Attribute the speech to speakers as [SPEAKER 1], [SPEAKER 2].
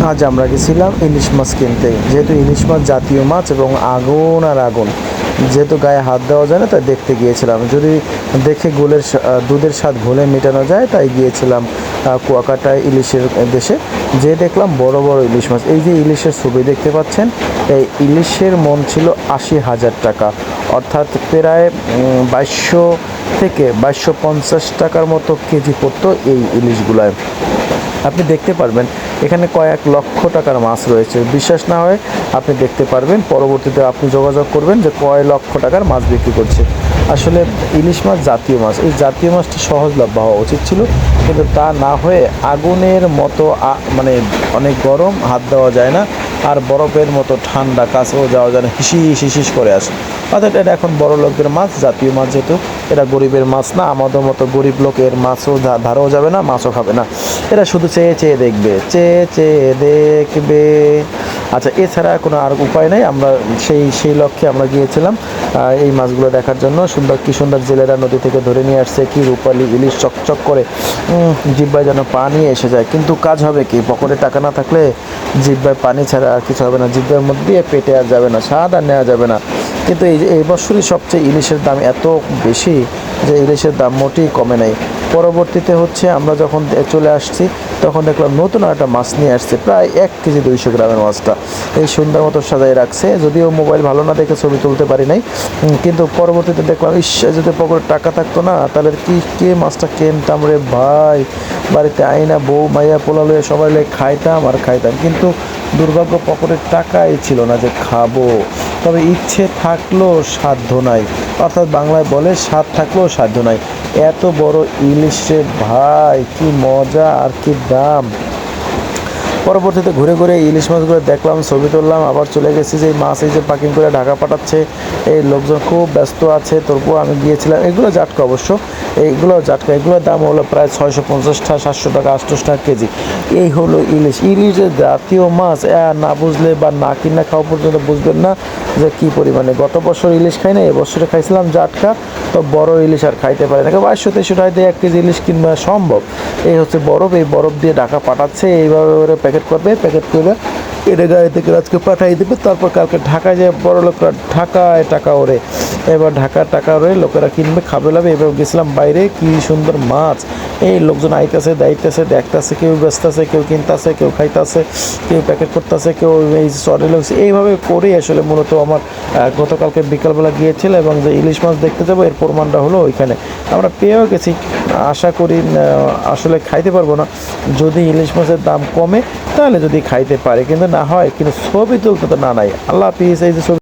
[SPEAKER 1] আজ আমরা গেছিলাম ইলিশ মাছ কিনতে, যেহেতু ইলিশ মাছ জাতীয় মাছ এবং আগুন আর আগুন, যেহেতু গায়ে হাত দেওয়া যায় না তাই দেখতে গিয়েছিলাম। যদি দেখে দুধের স্বাদ ঘোলে মেটানো যায় তাই গিয়েছিলাম কুয়াকাটায় ইলিশের দেশে। যে দেখলাম বড় বড় ইলিশ মাছ। এই যে ইলিশের ছবি দেখতে পাচ্ছেন, এই ইলিশের মন ছিল ৮০,০০০ টাকা, অর্থাৎ প্রায় ২২০০ থেকে ২২৫০ টাকার মতো কেজি পড়তো এই ইলিশগুলায়। আপনি দেখতে পারবেন এখানে কয়েক লক্ষ টাকার মাছ রয়েছে। বিশ্বাস না হয় আপনি দেখতে পারবেন, পরবর্তীতে আপনি যোগাযোগ করবেন যে কয় লক্ষ টাকার মাছ বিক্রি করছে। আসলে ইলিশ মাছ জাতীয় মাছ, এই জাতীয় মাছটি সহজলভ্য হওয়া উচিত ছিল, কিন্তু তা না হয়ে আগুনের মতো মানে অনেক গরম, হাত দেওয়া যায় না, আর বরফের মতো ঠান্ডা, কাছেও যাওয়া যায় না, হিসিস হিসিস করে আসে। অর্থাৎ এটা এখন বড় লোকদের মাছ, জাতীয় মাছ যেহেতু, এটা গরিবের মাছ না। আমাদের মতো গরিব লোকের মাছও ধারও যাবে না, মাছও খাবে না। এরা শুধু চেয়ে চেয়ে দেখবে, চেয়ে চেয়ে দেখবে। আচ্ছা, এছাড়া কোনো আর উপায় নেই। আমরা সেই লক্ষ্যে আমরা গিয়েছিলাম এই মাছগুলো দেখার জন্য। কি সুন্দর জেলেরা নদী থেকে ধরে নিয়ে আসছে, কি রূপালি ইলিশ, চকচক করে, জিহ্বায় যেন পানি এসে যায়। কিন্তু কাজ হবে কি, পকেটে টাকা না থাকলে জিহ্বায় পানি ছাড়া আর কিছু হবে না। জিহ্বার মধ্যে দিয়ে পেটে আর যাবে না, স্বাদ আর নেওয়া যাবে না। কিন্তু এই বছরই সবচেয়ে ইলিশের দাম এত বেশি যে ইলিশের দাম মোটেই কমে নাই। পরবর্তীতে হচ্ছে আমরা যখন চলে আসছি তখন দেখলাম নতুন একটা মাছ নিয়ে আসছে, প্রায় 1 কেজি 200 গ্রামের মাছটা। এই সুন্দর মতো সাজায় রাখছে, যদিও মোবাইল ভালো না দেখে ছবি তুলতে পারি নাই, কিন্তু পরবর্তীতে দেখলাম যদি পকেটে টাকা থাকতো না তাহলে কে মাছটা কিনতাম রে ভাই। বাড়িতে আইনা বউ মাইয়া পোলা লইয়া সবাই লইয়া খাইতাম আর খাইতাম, কিন্তু দুর্ভাগ্য পকেটের টাকাই ছিল না যে খাবো। তবে ইচ্ছে থাকলেও সাধ্য নাই, অর্থাৎ বাংলায় বলে স্বাদ থাকলেও সাধ্য নাই। এত বড় ইলিশে ভাই, কি মজা আর কি দাম। পরবর্তীতে ঘুরে ঘুরে ইলিশ মাছগুলো দেখলাম, ছবি তুললাম, আবার চলে গেছি। যে মাছ এই যে প্যাকিং করে ঢাকা পাঠাচ্ছে, এই লোকজন খুব ব্যস্ত আছে। তারপর আমি গিয়েছিলাম, এগুলো জাটকা অবশ্য, এগুলোর দাম হলো প্রায় 650 টাকা, 700 টাকা, 800 টাকা কেজি। এই হলো ইলিশের জাতীয় মাছ। না বুঝলে বা না কিনা খাওয়া পর্যন্ত বুঝবেন না যে কী পরিমাণে। গত বছর ইলিশ খাই না, এবছরে খাইছিলাম জাটকা, তো বড় ইলিশ আর খাইতে পারি না। 2200-2300 টাকা দিয়ে 1 কেজি ইলিশ কিনবা সম্ভব? এই হচ্ছে বরফ, এই বরফ দিয়ে ঢাকা পাঠাচ্ছে, এইভাবে করে প্যাকেট করবে, প্যাকেট করে এটা গাড়ি থেকে আজকে পাঠিয়ে দেবে। তারপর কালকে ঢাকায় যায় বড় লোকরা, ঢাকায় টাকা ওরে, এবার ঢাকার টাকা ওরে লোকেরা কিনবে, খাবে লাবে। এবার গেছিলাম বাইরে, কি সুন্দর মাছ। এই লোকজন আইতেছে, দাইতেছে, দেখতেছে, কেউ ব্যস্তাছে, কেউ কিনতেছে, কেউ খাইতেছে, কেউ প্যাকেট করতেছে, কেউ এই চরে লাগছে। এইভাবে করেই আসলে মূলত আমার গতকালকে বিকালবেলা গিয়েছিল, এবং যে ইলিশ মাছ দেখতে যাবো এর প্রমাণটা হলো ওইখানে আমরা পেয়েও গেছি। আশা করি আসলে খাইতে পারবো না, যদি ইলিশ মাছের দাম কমে তাহলে যদি খাইতে পারে, কিন্তু না হয় কিন্তু ছবি তুলতে তো না নাই। আল্লাহ হাফিজ। এই যে ছবি